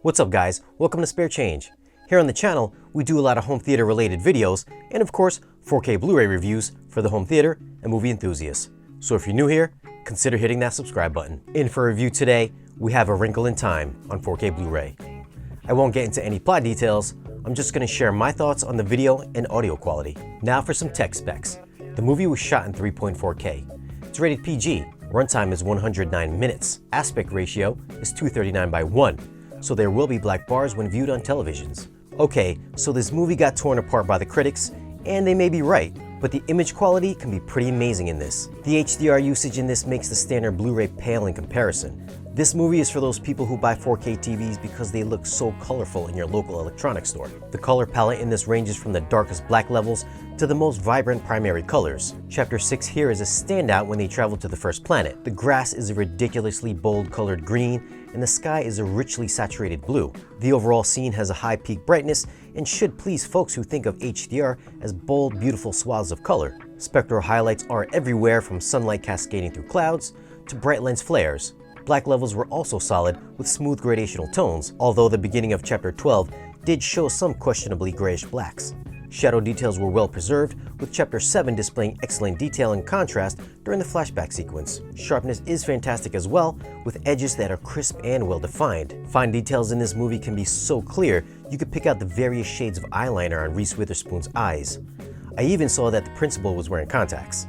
What's up guys, welcome to Spare Change. Here on the channel, we do a lot of home theater related videos and of course 4K Blu-ray reviews for the home theater and movie enthusiasts. So if you're new here, consider hitting that subscribe button. In for a review today, we have A Wrinkle in Time on 4K Blu-ray. I won't get into any plot details, I'm just going to share my thoughts on the video and audio quality. Now for some tech specs. The movie was shot in 3.4K. It's rated PG, runtime is 109 minutes, aspect ratio is 239:1. So there will be black bars when viewed on televisions. Okay, so this movie got torn apart by the critics, and they may be right, but the image quality can be pretty amazing in this. The HDR usage in this makes the standard Blu-ray pale in comparison. This movie is for those people who buy 4K TVs because they look so colorful in your local electronics store. The color palette in this ranges from the darkest black levels to the most vibrant primary colors. Chapter 6 here is a standout when they travel to the first planet. The grass is a ridiculously bold colored green, and the sky is a richly saturated blue. The overall scene has a high peak brightness and should please folks who think of HDR as bold, beautiful swaths of color. Spectral highlights are everywhere, from sunlight cascading through clouds to bright lens flares. Black levels were also solid with smooth gradational tones, although the beginning of Chapter 12 did show some questionably grayish blacks. Shadow details were well preserved, with Chapter 7 displaying excellent detail and contrast during the flashback sequence. Sharpness is fantastic as well, with edges that are crisp and well defined. Fine details in this movie can be so clear you could pick out the various shades of eyeliner on Reese Witherspoon's eyes. I even saw that the principal was wearing contacts.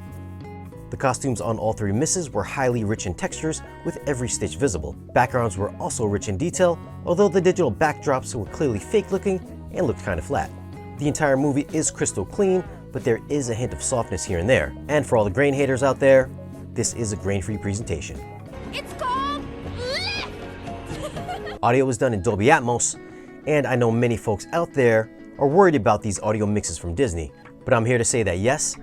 The costumes on all three misses were highly rich in textures, with every stitch visible. Backgrounds were also rich in detail, although the digital backdrops were clearly fake looking and looked kind of flat. The entire movie is crystal clean, but there is a hint of softness here and there. And for all the grain haters out there, this is a grain-free presentation. It's called Lift! Audio was done in Dolby Atmos, and I know many folks out there are worried about these audio mixes from Disney, but I'm here to say that yes,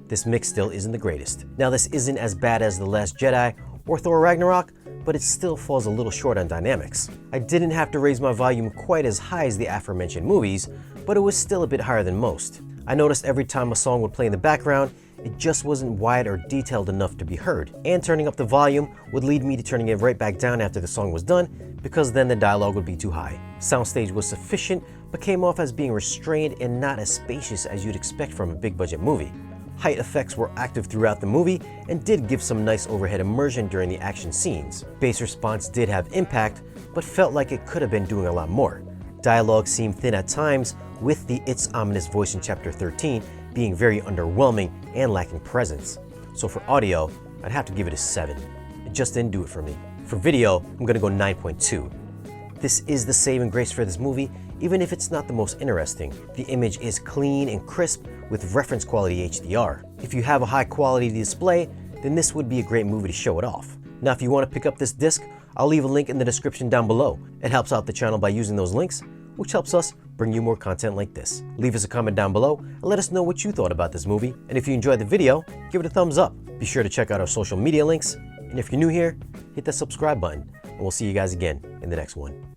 this mix still isn't the greatest. Now this isn't as bad as The Last Jedi or Thor Ragnarok, but it still falls a little short on dynamics. I didn't have to raise my volume quite as high as the aforementioned movies, but it was still a bit higher than most. I noticed every time a song would play in the background, it just wasn't wide or detailed enough to be heard. And turning up the volume would lead me to turning it right back down after the song was done, because then the dialogue would be too high. Soundstage was sufficient, but came off as being restrained and not as spacious as you'd expect from a big budget movie. Height effects were active throughout the movie and did give some nice overhead immersion during the action scenes. Bass response did have impact, but felt like it could have been doing a lot more. Dialogue seemed thin at times, with the It's ominous voice in Chapter 13 being very underwhelming and lacking presence. So for audio, I'd have to give it a 7. It just didn't do it for me. For video, I'm gonna go 9.2. This is the saving grace for this movie, even if it's not the most interesting. The image is clean and crisp with reference quality HDR. If you have a high quality display, then this would be a great movie to show it off. Now if you want to pick up this disc, I'll leave a link in the description down below. It helps out the channel by using those links, which helps us bring you more content like this. Leave us a comment down below and let us know what you thought about this movie. And if you enjoyed the video, give it a thumbs up. Be sure to check out our social media links. And if you're new here, hit that subscribe button. And we'll see you guys again in the next one.